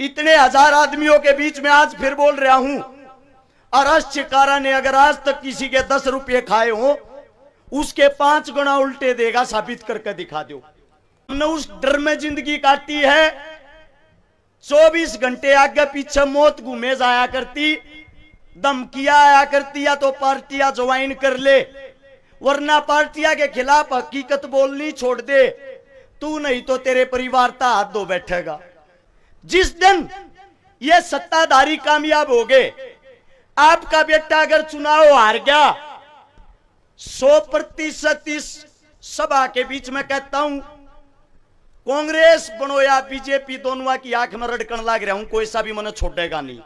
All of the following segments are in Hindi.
इतने हजार आदमियों के बीच में आज फिर बोल रहा हूं, अरश्चिकारा ने अगर आज तक किसी के 10 रुपये खाए हो, उसके 5 गुना उल्टे देगा, साबित करके दिखा दो। हमने उस डर में जिंदगी काटी है। 24 घंटे आगे पीछे मौत घूमे जाया करती, धमकियां आया करती, या तो पार्टियां ज्वाइन कर ले, वरना पार्टियां के खिलाफ हकीकत बोलनी छोड़ दे, तू नहीं तो तेरे परिवार का हाथ धो बैठेगा। जिस दिन ये सत्ताधारी कामयाब हो गए, आपका बेटा अगर चुनाव हार गया, 100% इस सभा के बीच में कहता हूं, कांग्रेस बनो या बीजेपी, दोनों की आंख में रड़कन लग रहा हूं, कोई सा भी मन छोड़ेगा नहीं।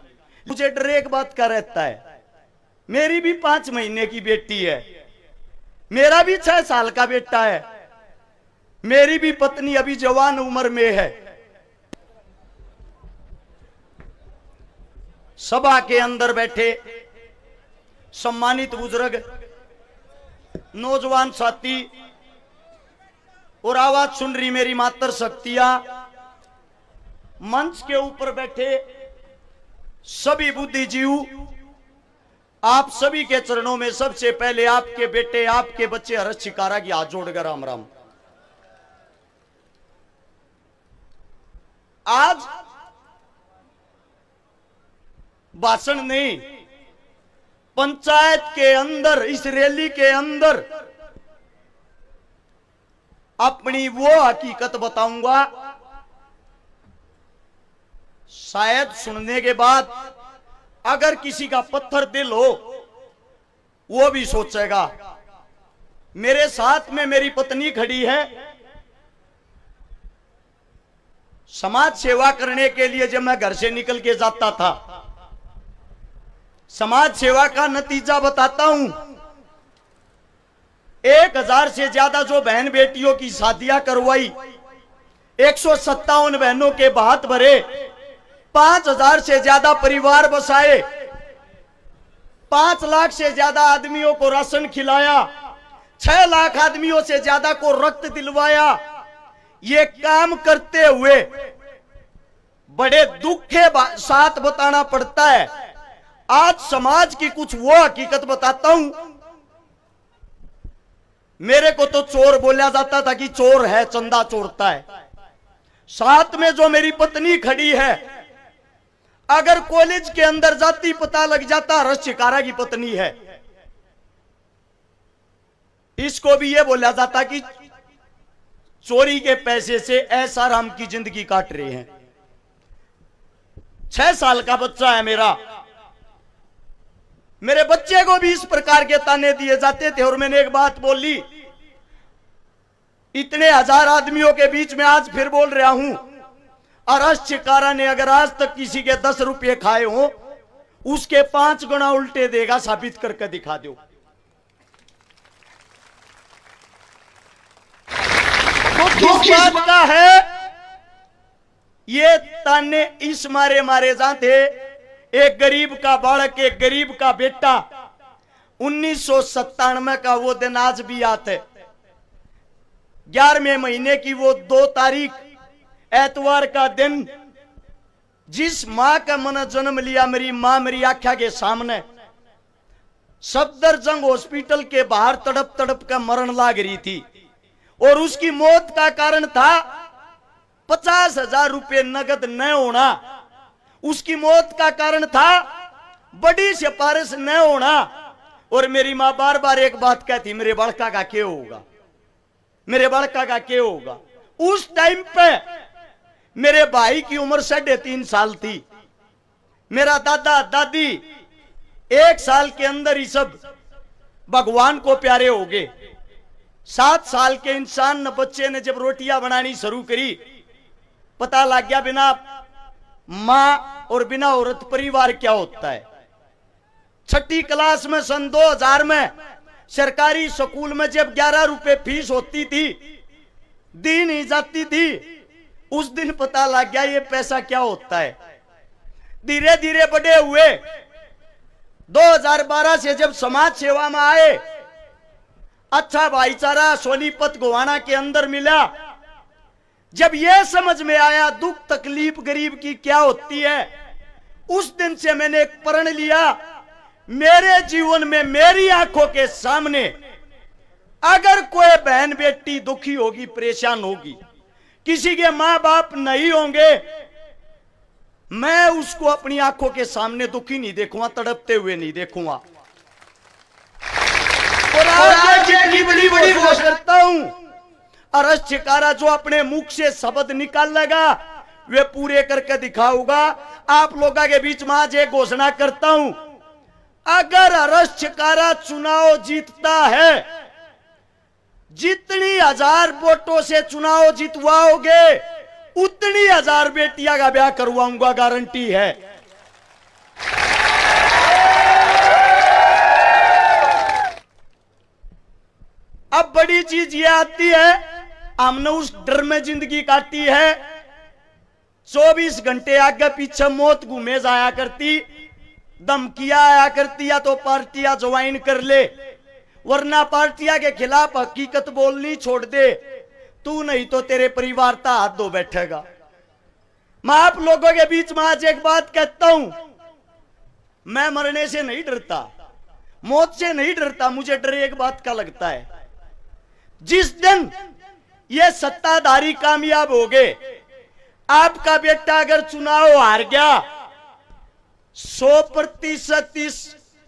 मुझे डर एक बात का रहता है, मेरी भी 5 महीने की बेटी है, मेरा भी 6 साल का बेटा है, मेरी भी पत्नी अभी जवान उम्र में है। सभा के अंदर बैठे सम्मानित बुजुर्ग, नौजवान साथी और आवाज सुन रही मेरी मातर शक्तियां, मंच के ऊपर बैठे सभी बुद्धिजीव, आप सभी के चरणों में सबसे पहले आपके बेटे, आपके बच्चे अरश्चिकारा की हाथ जोड़कर राम राम। आज भाषण नहीं, पंचायत के अंदर, इस रैली के अंदर अपनी वो हकीकत बताऊंगा, शायद सुनने के बाद अगर किसी का पत्थर दिल हो, वो भी सोचेगा। मेरे साथ में मेरी पत्नी खड़ी है। समाज सेवा करने के लिए जब मैं घर से निकल के जाता था, समाज सेवा का नतीजा बताता हूं, 1000 से ज्यादा जो बहन बेटियों की शादियां करवाई, 157 बहनों के भात भरे, 5000 से ज्यादा परिवार बसाए, 5 लाख से ज्यादा आदमियों को राशन खिलाया, 6 लाख आदमियों से ज्यादा को रक्त दिलवाया। ये काम करते हुए बड़े दुख के साथ बताना पड़ता है। आज समाज की कुछ वो हकीकत बताता हूं। मेरे को तो चोर बोला जाता था कि चोर है, चंदा चोरता है। साथ में जो मेरी पत्नी खड़ी है, अगर कॉलेज के अंदर जाती पता लग जाता अरश्चिकारा की पत्नी है। इसको भी ये बोला जाता कि चोरी के पैसे से ऐसा राम की जिंदगी काट रहे हैं। 6 साल का बच्चा है मेरा, मेरे बच्चे को भी इस प्रकार के ताने दिए जाते थे। और मैंने एक बात बोली, इतने हजार आदमियों के बीच में आज फिर बोल रहा हूं, अरश्चिकारा ने अगर आज तक किसी के 10 रुपये खाए हो, उसके 5 गुना उल्टे देगा, साबित करके दिखा दो। तो किस बात का है ये ताने? इस मारे जाते, एक गरीब का बालक, एक गरीब का बेटा, 1997 का वो दिन आज भी याद है। 11वें महीने की वो 2 तारीख एतवार का दिन, जिस मां का मन जन्म लिया, मेरी मां मेरी आंखा के सामने सफदरजंग हॉस्पिटल के बाहर तड़प तड़प का मरण लाग रही थी। और उसकी मौत का कारण था 50,000 रुपये नगद न होना। उसकी मौत का कारण था बड़ी सिफारिश न होना। और मेरी मां बार बार एक बात कहती, मेरे बड़का का क्या होगा, मेरे बड़का का क्या होगा। उस टाइम पे मेरे भाई की उम्र 3.5 साल थी। मेरा दादा दादी 1 साल के अंदर ही सब भगवान को प्यारे हो गए। 7 साल के इंसान न बच्चे ने जब रोटियां बनानी शुरू करी, पता लग गया बिना मां और बिना औरत परिवार क्या होता है। 6ठी क्लास में सन 2000 में सरकारी स्कूल में जब 11 रुपए फीस होती थी, दी नहीं जाती थी, उस दिन पता लग गया ये पैसा क्या होता है। धीरे धीरे बड़े हुए, 2012 से जब समाज सेवा में आए, अच्छा भाईचारा सोनीपत गोवाना के अंदर मिला। जब यह समझ में आया दुख तकलीफ गरीब की क्या होती है, उस दिन से मैंने एक प्रण लिया, मेरे जीवन में मेरी आंखों के सामने अगर कोई बहन बेटी दुखी होगी, परेशान होगी, किसी के मां बाप नहीं होंगे, मैं उसको अपनी आंखों के सामने दुखी नहीं देखूंगा, तड़पते हुए नहीं देखूंगा। और आज जितनी बड़ी बड़ी कोशिश करता हूं, अरस चिकारा जो अपने मुख से शब्द निकालेगा वे पूरे करके दिखाऊंगा। आप लोगों के बीच में आज एक घोषणा करता हूं, अगर अरस चिकारा चुनाव जीतता है, जितनी 1000 वोटों से चुनाव जितवाओगे उतनी 1000 बेटियां का ब्याह करवाऊंगा, गारंटी है। अब बड़ी चीज ये आती है, हमने उस डर में जिंदगी काटी है, 24 घंटे आगे पीछे मौत घूमे जाया करती, धमकियां आया करती, या तो पार्टियां ज्वाइन कर ले, वरना पार्टियां के खिलाफ हकीकत बोलनी छोड़ दे, तू नहीं तो तेरे परिवार का हाथ धो बैठेगा। मैं आप लोगों के बीच में आज एक बात कहता हूं, मैं मरने से नहीं डरता, मौत से नहीं डरता, मुझे डर एक बात का लगता है, जिस दिन ये सत्ताधारी कामयाब हो गए, आपका बेटा अगर चुनाव हार गया, 100% इस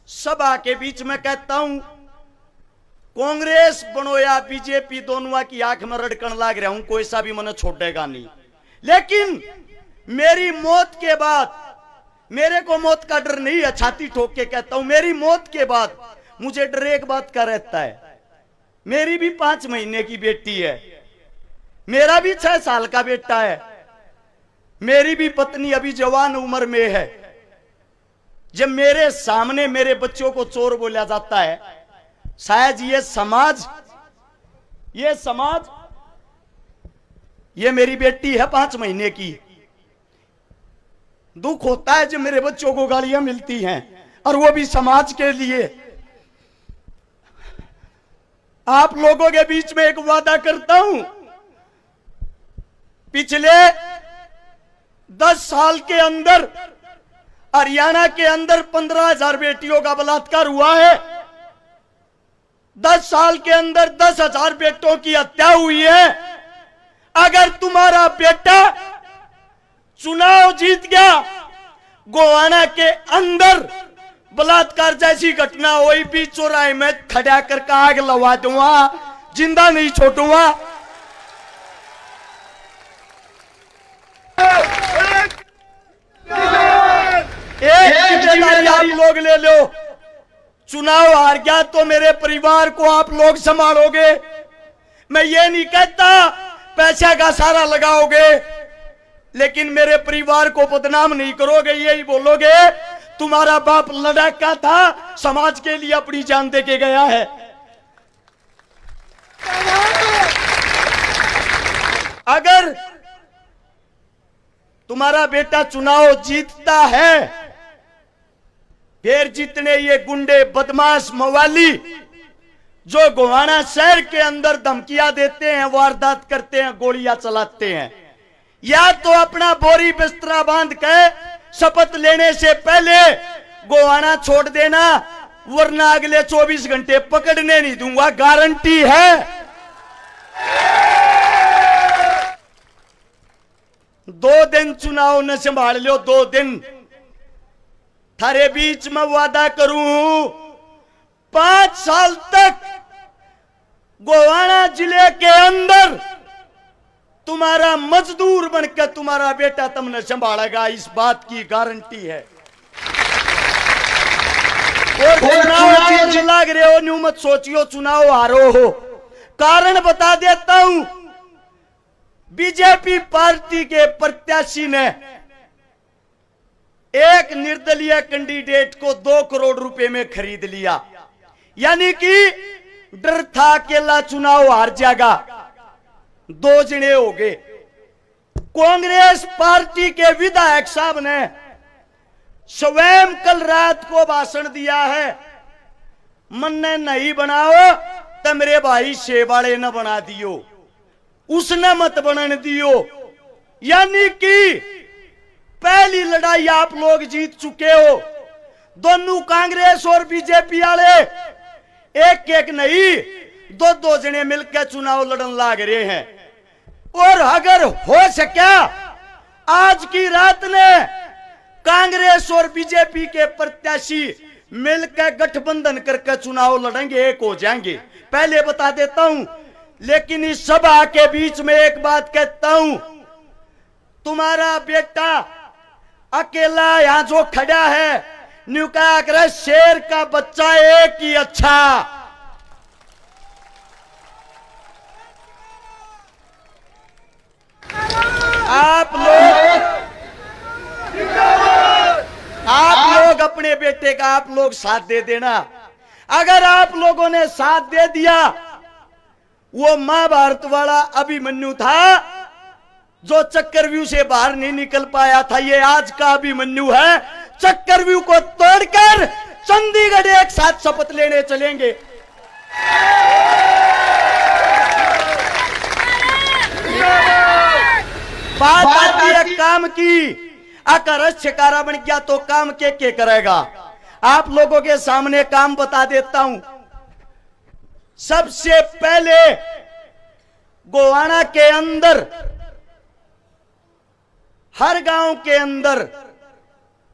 सभा के बीच में कहता हूं, कांग्रेस बनो या बीजेपी, दोनों की आंख में रड़कन लाग रहा हूं, कोई सा भी मन छोड़ेगा नहीं। लेकिन मेरी मौत के बाद, मेरे को मौत का डर नहीं है, छाती ठोक के कहता हूं, मेरी मौत के बाद मुझे डर एक बात का रहता है, मेरी भी 5 महीने की बेटी है, मेरा भी 6 साल का बेटा है, मेरी भी पत्नी अभी जवान उम्र में है। जब मेरे सामने मेरे बच्चों को चोर बोला जाता है, शायद ये समाज, ये मेरी बेटी है 5 महीने की, दुख होता है जब मेरे बच्चों को गालियां मिलती हैं, और वो भी समाज के लिए। आप लोगों के बीच में एक वादा करता हूं, पिछले 10 साल के अंदर हरियाणा के अंदर 15,000 बेटियों का बलात्कार हुआ है, 10 साल के अंदर 10,000 बेटों की हत्या हुई है। अगर तुम्हारा बेटा चुनाव जीत गया, गोवाना के अंदर बलात्कार जैसी घटना हुई भी, चौराहे में खड़ा कर आग लगा दूंगा, जिंदा नहीं छोड़ूंगा। एक जिम्मेदारी आप लोग ले लो, चुनाव हार गया तो मेरे परिवार को आप लोग संभालोगे। मैं ये नहीं कहता पैसा का सारा लगाओगे, लेकिन मेरे परिवार को बदनाम नहीं करोगे, यही बोलोगे तुम्हारा बाप लड़ाका था, समाज के लिए अपनी जान दे के गया है। अगर तुम्हारा बेटा चुनाव जीतता है, फिर जितने ये गुंडे बदमाश मवाली जो गोवाना शहर के अंदर धमकियां देते हैं, वारदात करते हैं, गोलियां चलाते हैं, या तो अपना बोरी बिस्तरा बांध के शपथ लेने से पहले गोवाना छोड़ देना, वरना अगले 24 घंटे पकड़ने नहीं दूंगा, गारंटी है। 2 दिन चुनाव न संभाल लो, 2 दिन थारे बीच में वादा करूं, 5 साल तक गोवाना जिले के अंदर तुम्हारा मजदूर बनकर तुम्हारा बेटा तुमने संभालेगा, इस बात की गारंटी है। और चुनाव लाग रहे हो, न्यू मत सोचियो चुनाव हारो हो। कारण बता देता हूं, बीजेपी पार्टी के प्रत्याशी ने एक निर्दलीय कैंडिडेट को 2 करोड़ रुपए में खरीद लिया, यानी कि डर था अकेला चुनाव हार जाएगा, 2 जने हो गए। कांग्रेस पार्टी के विधायक साहब ने स्वयं कल रात को भाषण दिया है, मन ने नहीं बनाओ तो मेरे भाई शेवाड़े न बना दियो। उसने मत बनने दियो। यानी कि पहली लड़ाई आप लोग जीत चुके हो। दोनों कांग्रेस और बीजेपी वाले एक एक नहीं, दो दो जने मिलकर चुनाव लड़न लाग रहे हैं। और अगर हो सके आज की रात ने कांग्रेस और बीजेपी के प्रत्याशी मिलकर गठबंधन करके चुनाव लड़ेंगे, एक हो जाएंगे, पहले बता देता हूं। लेकिन इस सभा के बीच में एक बात कहता हूं, तुम्हारा बेटा अकेला यहां जो खड़ा है, न्यू क्या करे, शेर का बच्चा एक ही अच्छा। आप लोग अपने बेटे का आप लोग साथ दे देना। अगर आप लोगों ने साथ दे दिया, वो महाभारत वाला अभिमन्यु था जो चक्रव्यूह से बाहर नहीं निकल पाया था, ये आज का अभिमन्यु है। चक्रव्यूह को तोड़कर चंडीगढ़ एक साथ शपथ लेने चलेंगे। बात आती है काम की, अगर शिकारा बन गया तो काम के करेगा। आप लोगों के सामने काम बता देता हूं। सबसे पहले गोवाना के अंदर, हर गांव के अंदर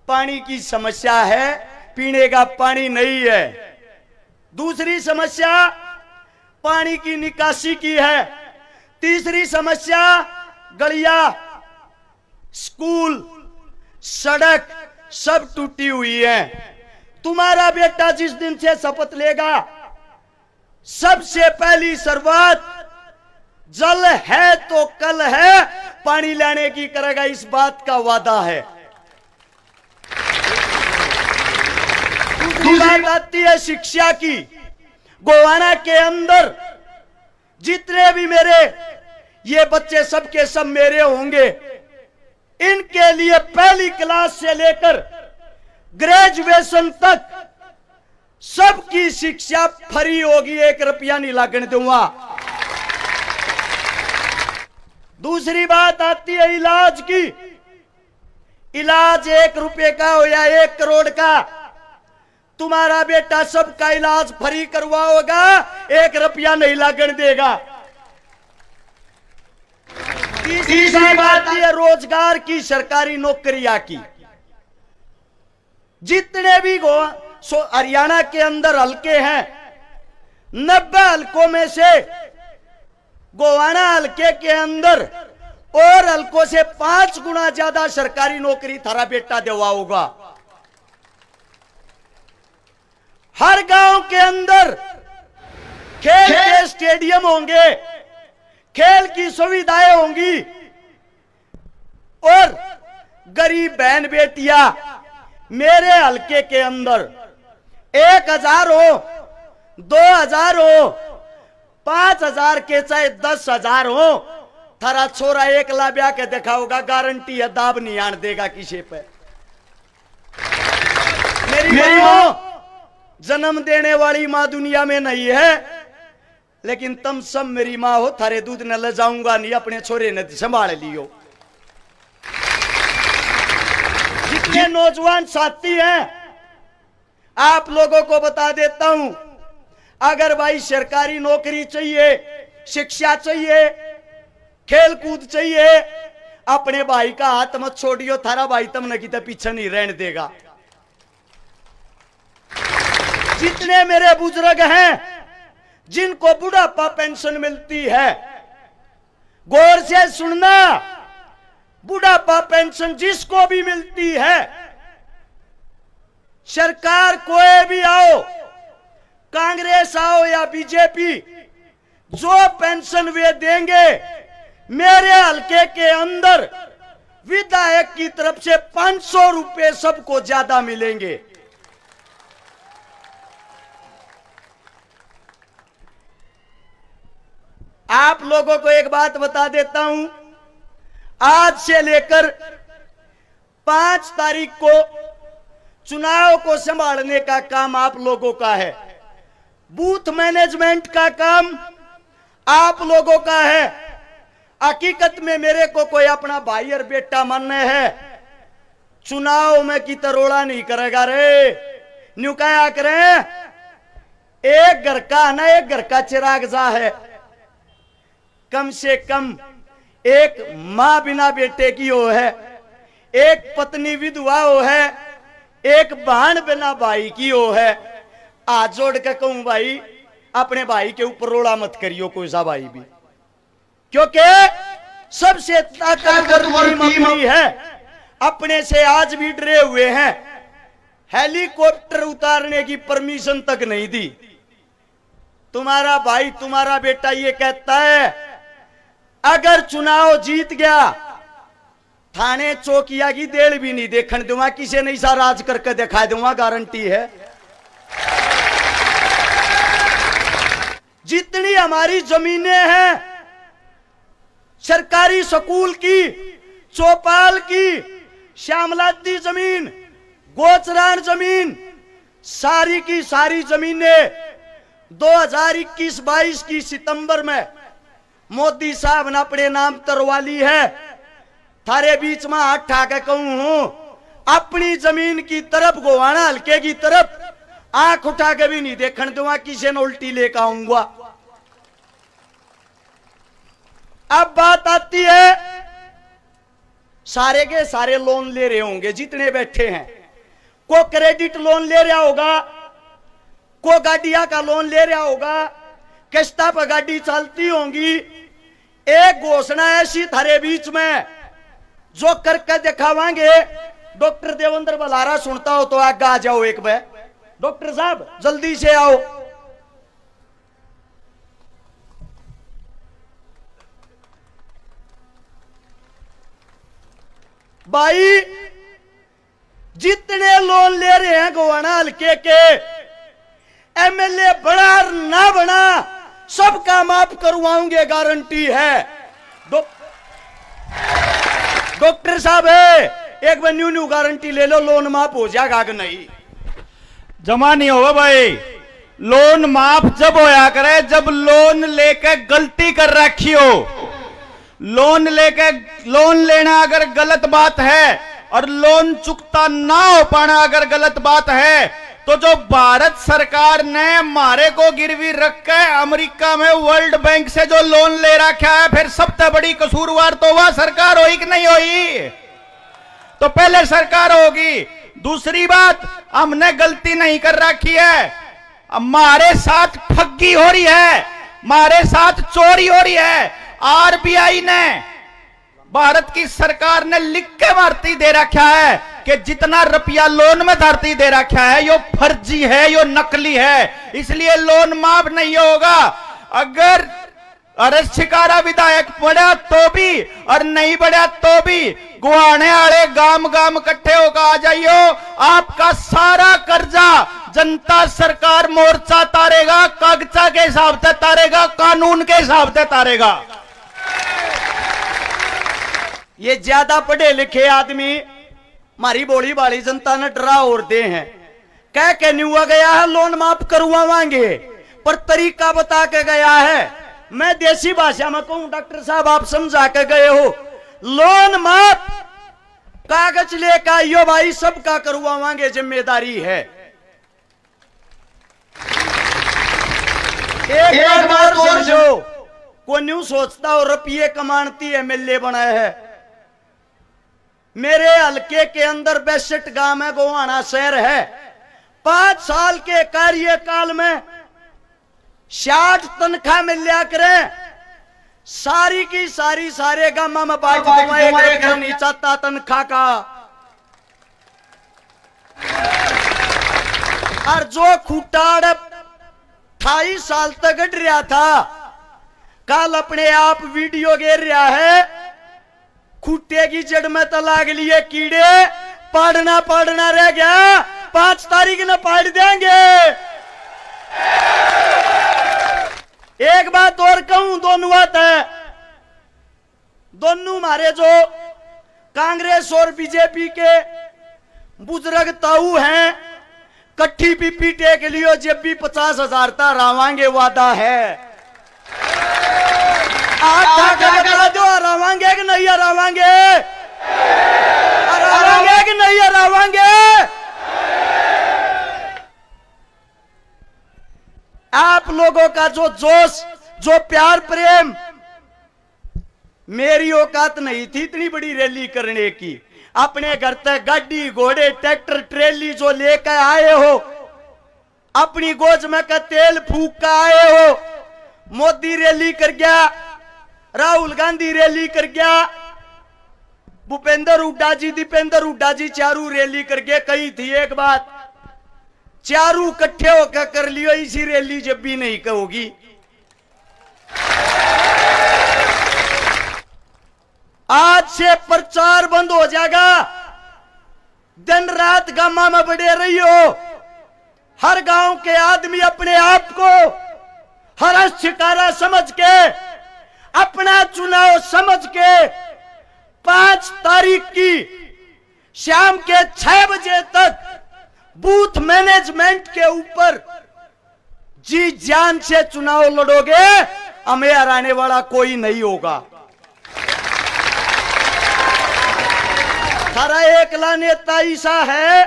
पानी की समस्या है, पीने का पानी नहीं है। दूसरी समस्या पानी की निकासी की है। तीसरी समस्या गलिया, स्कूल, सड़क सब टूटी हुई है। तुम्हारा बेटा जिस दिन से शपथ लेगा, सबसे पहली शुरुआत जल है तो कल है पानी लाने की करेगा, इस बात का वादा है। दूसरी बात आती है शिक्षा की। गोवाना के अंदर जितने भी मेरे ये बच्चे सबके सब मेरे होंगे, इनके लिए पहली क्लास से लेकर ग्रेजुएशन तक सबकी शिक्षा फ्री होगी, 1 रुपया नहीं लगने दूंगा। दूसरी बात आती है इलाज की। इलाज 1 रुपए का हो या 1 करोड़ का, तुम्हारा बेटा सबका इलाज फ्री करवाओगा, 1 रुपया नहीं लगने देगा। तीसरी बात यह रोजगार की, सरकारी नौकरियां की। जितने भी हरियाणा के अंदर हलके हैं, 90 हलकों में से गोवाना हलके के अंदर और हलकों से 5 गुना ज्यादा सरकारी नौकरी थारा बेटा दिलवाओगा। हर गांव के अंदर खेल के स्टेडियम होंगे, खेल की सुविधाएं होंगी, और गरीब बहन बेटियां मेरे हलके के अंदर 1000 हो, 2000 हो, 5000 के चाहे 10,000 हो, थारा छोरा 1 लाख ब्याह के देखा होगा, गारंटी है दाब नहीं आन देगा किसी पे। मेरी मां जन्म देने वाली मां दुनिया में नहीं है, लेकिन तुम सब मेरी मां हो, थारे दूध न ले जाऊंगा नहीं, अपने छोरे ने संभाल लियो। जितने नौजवान साथी हैं, आप लोगों को बता देता हूं, अगर भाई सरकारी नौकरी चाहिए, शिक्षा चाहिए, खेल कूद चाहिए, अपने भाई का हाथ मत छोड़ियो, थारा भाई तुमने कितने पीछे नहीं रहने देगा। जितने मेरे बुजुर्ग हैं जिनको बुढ़ापा पेंशन मिलती है, गौर से सुनना, बुढ़ापा पेंशन जिसको भी मिलती है, सरकार कोई भी आओ, कांग्रेस आओ या बीजेपी, जो पेंशन वे देंगे, मेरे हलके के अंदर विधायक की तरफ से 500 रुपए सबको ज्यादा मिलेंगे। आप लोगों को एक बात बता देता हूं, आज से लेकर 5 तारीख को चुनाव को संभालने का काम आप लोगों का है। बूथ मैनेजमेंट का काम आप लोगों का है। हकीकत में मेरे को कोई अपना भाई और बेटा मानने है, चुनाव में की तरोड़ा नहीं करेगा रे। न्यू क्या करें, एक घर का ना एक घर का चिराग जा है, कम से कम एक मां बिना बेटे की हो है, एक पत्नी विधवा हो है, एक बहन बिना भाई की हो है। हाथ जोड़ के कहूं भाई, अपने भाई के ऊपर रोड़ा मत करियो कोई सा भाई भी, क्योंकि सबसे ताकतवर टीम अपनी है। अपने से आज भी डरे हुए हैं, हेलीकॉप्टर उतारने की परमिशन तक नहीं दी। तुम्हारा भाई तुम्हारा बेटा ये कहता है अगर चुनाव जीत गया थाने चौकिया की देड़ भी नहीं देखने दूंगा, किसी नहीं सा राज करके दिखा दूंगा, गारंटी है। जितनी हमारी जमीनें हैं, सरकारी स्कूल की, चौपाल की, श्यामलाती जमीन, गोचरान जमीन, सारी की सारी जमीनें 2021-22 की सितंबर में मोदी साहब ने अपने नाम तरवा ली है। थारे बीच में हाथ ठाके कहूं हूं, अपनी जमीन की तरफ, गोवाना हल्के की तरफ आंख उठा के भी नहीं देखने दूंगा, किसी ने उल्टी लेकर आऊंगा। अब बात आती है, सारे के सारे लोन ले रहे होंगे जितने बैठे हैं, को क्रेडिट लोन ले रहा होगा, को गाड़िया का लोन ले रहा होगा, किस्ता पर गाड़ी चलती होंगी। एक घोषणा ऐसी थारे बीच में जो करके दिखावांगे। डॉक्टर देवेंद्र बलारा सुनता हो तो आगे आ जाओ एक बार, डॉक्टर साहब जल्दी से आओ। भाई जितने लोन ले रहे हैं गोवाना हल्के के, एमएलए बना ना बना सबका माफ करवाऊंगे, गारंटी है। डॉक्टर साहब एक बार न्यू गारंटी ले लो, लोन माफ हो जाएगा कि नहीं? जमा नहीं होगा भाई। लोन माफ जब होया करे जब लोन लेके गलती कर रखी हो। लोन लेना अगर गलत बात है और लोन चुकता ना हो पाना अगर गलत बात है, तो जो भारत सरकार ने हमारे को गिरवी रख के अमेरिका में वर्ल्ड बैंक से जो लोन ले रखा है, फिर सबसे बड़ी कसूरवार तो वह सरकार होगी कि नहीं होगी? तो पहले सरकार होगी। दूसरी बात, हमने गलती नहीं कर रखी है, हमारे साथ ठगी हो रही है, हमारे साथ चोरी हो रही है। आरबीआई ने, भारत की सरकार ने लिख के भर्ती दे रखा है कि जितना रुपया लोन में धरती दे रखा है यो फर्जी है, यो नकली है, इसलिए लोन माफ नहीं होगा। अगर अरज शिकारा विधायक बढ़ा तो भी और नहीं बढ़ा तो भी गुआने वाले गांव गांव इकट्ठे होकर आ जाइयो, आपका सारा कर्जा जनता सरकार मोर्चा तारेगा, कागजा के हिसाब से तारेगा, कानून के हिसाब से तारेगा। ये ज्यादा पढ़े लिखे आदमी मारी बोली वाली जनता ने डरा और दे हैं, कह के न्यूआ गया है लोन माफ करवाएंगे, पर तरीका बता के गया है। मैं देसी भाषा में कहूं, डॉक्टर साहब आप समझा के गए हो, लोन माफ कागज लेकर आइयो भाई, सबका करवाएंगे, जिम्मेदारी है। एक बार समझो, को न्यू सोचता हो रुपये कमानती एमएलए बनाए है। मेरे हल्के के अंदर 62 गांव है, गोवाना शहर है। 5 साल के कार्यकाल में 60 तनख्वाह मिल लिया करें, सारी की सारी सारे गांव में बांट दूंगा, एक नहीं चाहता तनख्वाह का। और जो खूटाड़ 28 साल तक गढ़ रहा था, कल अपने आप वीडियो गिर रहा है, खूटे की जड़ में तो लाग लिए कीड़े, पढ़ना रह गया, 5 तारीख ने पाड़ देंगे। एक बात और कहूं, दोनों बात है, दोनों हमारे जो कांग्रेस और बीजेपी के बुजुर्ग ताऊ हैं, कट्ठी पीपी टेक लियो, जब भी 50,000 रावांगे, वादा है। आठ बता दो, हरावांगे कि नहीं हरावांगे? हरावांगे कि नहीं हरावांगे? आप लोगों का जो जोश, जो प्यार प्रेम, मेरी औकात नहीं थी इतनी बड़ी रैली करने की। अपने घर तक गाड़ी घोड़े ट्रैक्टर ट्रेली जो लेकर आए हो, अपनी गोज में का तेल फूक कर आए हो। मोदी रैली कर गया, राहुल गांधी रैली कर गया, भूपेंद्र हुड्डा जी, दीपेंद्र हुड्डा जी चारू रैली कर गए। कही थी एक बात, चारू इकट्ठे होकर कर लियो, इसी रैली जब भी नहीं कहोगी। आज से प्रचार बंद हो जाएगा। दिन रात गामा में बड़े रही हो। हर गांव के आदमी अपने आप को हर शिकारा समझ के, अपना चुनाव समझ के 5 तारीख की शाम के 6 बजे तक बूथ मैनेजमेंट के ऊपर जी जान से चुनाव लड़ोगे, हमें हराने वाला कोई नहीं होगा। हरा एकला नेता ऐसा है,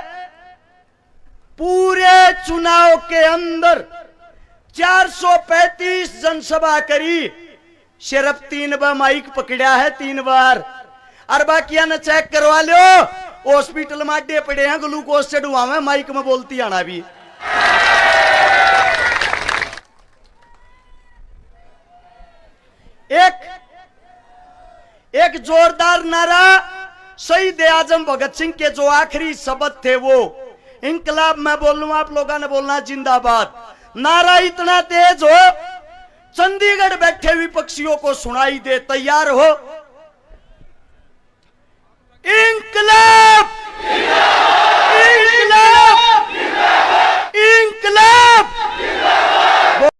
पूरे चुनाव के अंदर 435 जनसभा करी, सिर्फ 3 बार माइक पकड़ा है, 3 बार। और बाकिया ने चेक करवा लो, हॉस्पिटल में अड्डे पड़े हैं, ग्लूकोज चढ़ुआ में, माइक में बोलती आना भी। एक जोरदार नारा शहीद आजम भगत सिंह के जो आखिरी शब्द थे वो, इंकलाब मैं बोल लूं, आप लोगों ने बोलना जिंदाबाद। नारा इतना तेज हो, चंडीगढ़ बैठे विपक्षियों को सुनाई दे। तैयार हो? इंकलाब।